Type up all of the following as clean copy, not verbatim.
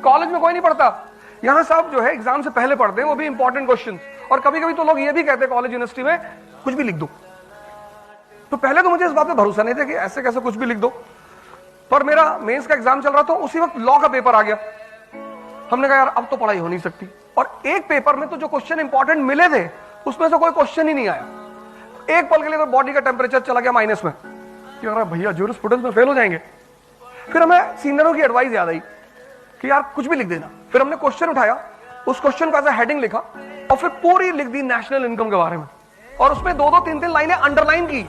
College में कोई नहीं पढ़ता। यहाँ सब जो है एग्जाम से पहले पढ़ते हैं, वो भी इंपॉर्टेंट क्वेश्चन। और कभी कभी तो लोग ये भी कहते हैं कॉलेज यूनिवर्सिटी में कुछ भी लिख दो। तो पहले तो मुझे इस बात पे भरोसा नहीं था कि ऐसे कैसे कुछ भी लिख दो। पर मेरा मेंस का एग्जाम चल रहा था, उसी वक्त लॉ का पेपर आ गया। हमने कहा यार अब तो पढ़ाई हो नहीं सकती। और एक पेपर में तो जो क्वेश्चन इंपॉर्टेंट मिले थे उसमें से कोई क्वेश्चन ही नहीं आया। एक पल के लिए तो बॉडी का टेम्परेचर चला गया माइनस में कि यार भैया ज्यूरिस्प्रूडेंस में फेल हो जाएंगे। फिर हमें सीनियरों की एडवाइस याद आई कि यार कुछ भी लिख देना। फिर हमने क्वेश्चन उठाया, उस क्वेश्चन को एज हेडिंग लिखा और फिर पूरी लिख दी नेशनल इनकम के बारे में। और उसमें दो दो तीन तीन लाइनें अंडरलाइन की।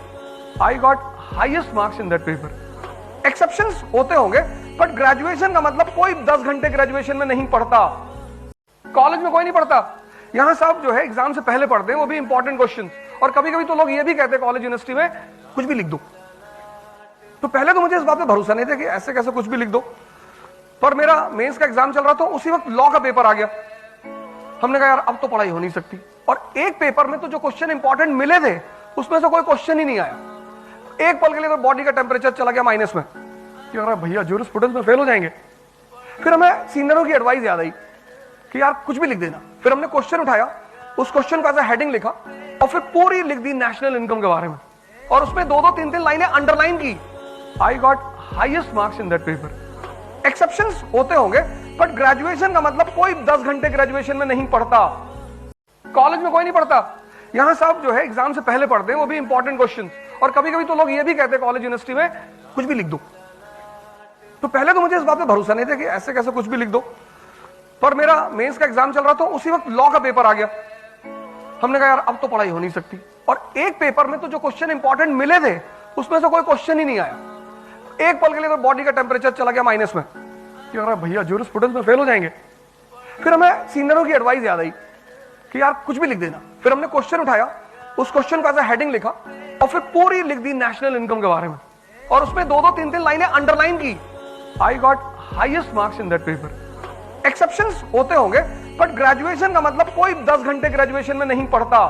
I got highest marks in that paper. Exceptions होते होंगे, बट ग्रेजुएशन का मतलब कोई 10 घंटे ग्रेजुएशन में नहीं पढ़ता। कॉलेज में कोई नहीं पढ़ता। यहाँ सब जो है एग्जाम से पहले पढ़ते हैं, वो भी इंपॉर्टेंट क्वेश्चन। और कभी कभी तो लोग ये भी कहते हैं कॉलेज यूनिवर्सिटी में कुछ भी लिख दो। तो पहले तो मुझे इस बात पे भरोसा नहीं था कि ऐसे कैसे कुछ भी लिख दो। पर मेरा मेंस का एग्जाम चल रहा था, उसी वक्त लॉ का पेपर आ गया। हमने कहा यार अब तो पढ़ाई हो नहीं सकती। और एक पेपर में तो जो क्वेश्चन इंपॉर्टेंट मिले थे उसमें से कोई क्वेश्चन ही नहीं आया। एक पल के लिए तो बॉडी का टेम्परेचर चला गया माइनस में कि यार भैया ज्यूरिस्प्रूडेंस में फेल हो जाएंगे। फिर हमें सीनियरों की एडवाइस याद आई कि यार कुछ भी लिख देना। फिर हमने क्वेश्चन उठाया, उस क्वेश्चन को एज हेडिंग लिखा और फिर पूरी लिख दी नेशनल इनकम के बारे में। और उसमें दो दो तीन तीन लाइनें अंडरलाइन की। I got highest marks in that paper. Exceptions होते होंगे, बट ग्रेजुएशन का मतलब कोई 10 घंटे ग्रेजुएशन में नहीं पढ़ता। कॉलेज में कोई नहीं पढ़ता। यहाँ सब जो है एग्जाम से पहले पढ़ते हैं, वो भी इंपॉर्टेंट क्वेश्चन। और कभी कभी तो लोग ये भी कहते हैं कॉलेज यूनिवर्सिटी में कुछ भी लिख दो। तो पहले तो मुझे इस बात पे भरोसा नहीं था कि ऐसे कैसे कुछ भी लिख दो। पर मेरा मेंस का एग्जाम चल रहा था, उसी वक्त लॉ का पेपर आ गया। हमने कहा यार अब तो पढ़ाई हो नहीं सकती। और एक पेपर में तो जो क्वेश्चन इंपॉर्टेंट मिले थे उसमें से कोई क्वेश्चन ही नहीं आया। एक पल के लिए तो बॉडी का टेम्परेचर चला गया माइनस में कि यार भैया ज्यूरिस्प्रूडेंस में फेल हो जाएंगे। फिर हमें सीनियरों की एडवाइस याद आई कि यार कुछ भी लिख देना। फिर हमने क्वेश्चन उठाया, उस क्वेश्चन को एज हेडिंग लिखा और फिर पूरी लिख दी नेशनल इनकम के बारे में। और उसमें दो दो तीन तीन लाइनें अंडरलाइन की। I got highest marks in that paper. Exceptions होते होंगे, बट ग्रेजुएशन का मतलब कोई 10 घंटे ग्रेजुएशन में नहीं पढ़ता।